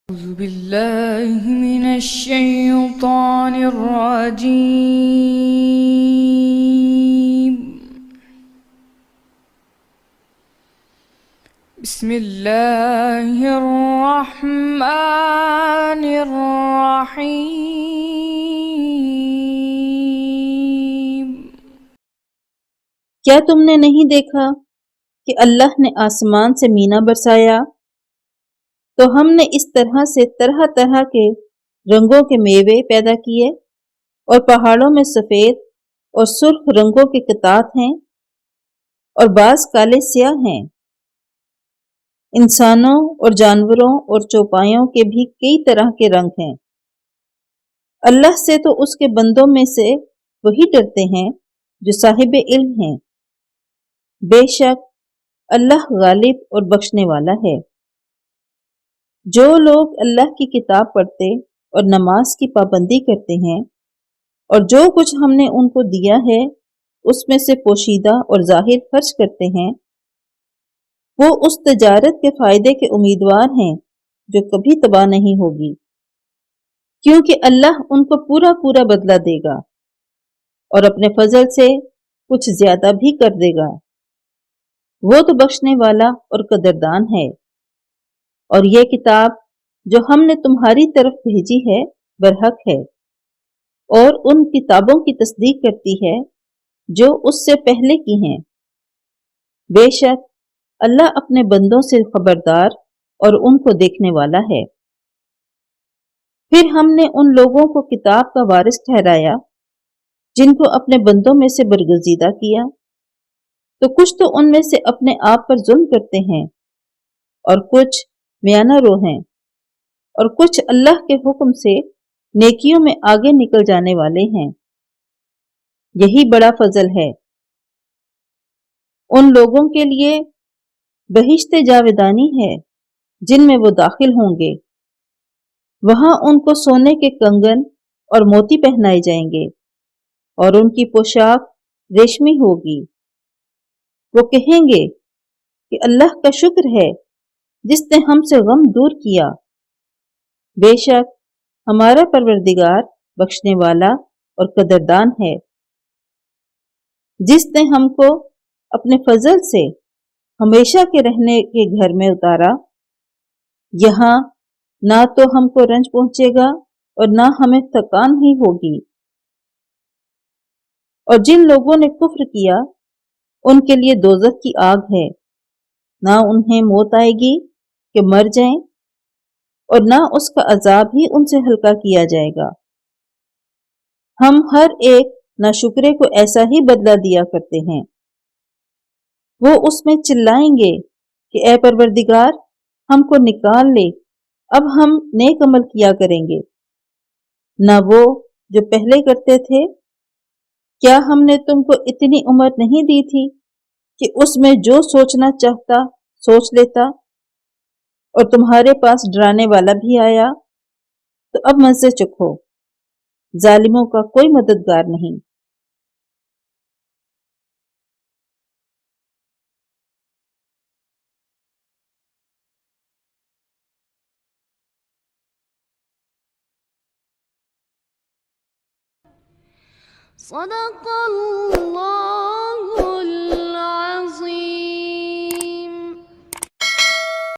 أعوذ بالله من الشيطان الرجيم. بسم الله الرحمن الرحيم. کیا تم نے نہیں دیکھا کہ اللہ نے آسمان سے مینا برسایا تو ہم نے اس طرح سے طرح طرح کے رنگوں کے میوے پیدا کیے، اور پہاڑوں میں سفید اور سرخ رنگوں کے قطعات ہیں اور بعض کالے سیاہ ہیں۔ انسانوں اور جانوروں اور چوپایوں کے بھی کئی طرح کے رنگ ہیں۔ اللہ سے تو اس کے بندوں میں سے وہی ڈرتے ہیں جو صاحب علم ہیں۔ بے شک اللہ غالب اور بخشنے والا ہے۔ جو لوگ اللہ کی کتاب پڑھتے اور نماز کی پابندی کرتے ہیں اور جو کچھ ہم نے ان کو دیا ہے اس میں سے پوشیدہ اور ظاہر خرچ کرتے ہیں، وہ اس تجارت کے فائدے کے امیدوار ہیں جو کبھی تباہ نہیں ہوگی، کیونکہ اللہ ان کو پورا پورا بدلہ دے گا اور اپنے فضل سے کچھ زیادہ بھی کر دے گا۔ وہ تو بخشنے والا اور قدردان ہے۔ اور یہ کتاب جو ہم نے تمہاری طرف بھیجی ہے برحق ہے، اور ان کتابوں کی تصدیق کرتی ہے جو اس سے پہلے کی ہیں۔ بے شک اللہ اپنے بندوں سے خبردار اور ان کو دیکھنے والا ہے۔ پھر ہم نے ان لوگوں کو کتاب کا وارث ٹھہرایا جن کو اپنے بندوں میں سے برگزیدہ کیا، تو کچھ تو ان میں سے اپنے آپ پر ظلم کرتے ہیں اور کچھ میانہ رو ہیں، اور کچھ اللہ کے حکم سے نیکیوں میں آگے نکل جانے والے ہیں۔ یہی بڑا فضل ہے۔ ان لوگوں کے لیے بہشت جاودانی ہے جن میں وہ داخل ہوں گے، وہاں ان کو سونے کے کنگن اور موتی پہنائے جائیں گے اور ان کی پوشاک ریشمی ہوگی۔ وہ کہیں گے کہ اللہ کا شکر ہے جس نے ہم سے غم دور کیا۔ بے شک ہمارا پروردگار بخشنے والا اور قدردان ہے۔ جس نے ہم کو اپنے فضل سے ہمیشہ کے رہنے کے گھر میں اتارا، یہاں نہ تو ہم کو رنج پہنچے گا اور نہ ہمیں تھکان ہی ہوگی۔ اور جن لوگوں نے کفر کیا ان کے لیے دوزخ کی آگ ہے، نہ انہیں موت آئے گی کہ مر جائیں، اور نہ اس کا عذاب ہی ان سے ہلکا کیا جائے گا۔ ہم ہر ایک ناشکرے کو ایسا ہی بدلہ دیا کرتے ہیں۔ وہ اس میں چلائیں گے کہ اے پروردگار ہم کو نکال لے، اب ہم نیک عمل کیا کریں گے۔ نہ وہ جو پہلے کرتے تھے، کیا ہم نے تم کو اتنی عمر نہیں دی تھی کہ اس میں جو سوچنا چاہتا سوچ لیتا، اور تمہارے پاس ڈرانے والا بھی آیا، تو اب مزے چکھو، ظالموں کا کوئی مددگار نہیں۔ صدق اللہ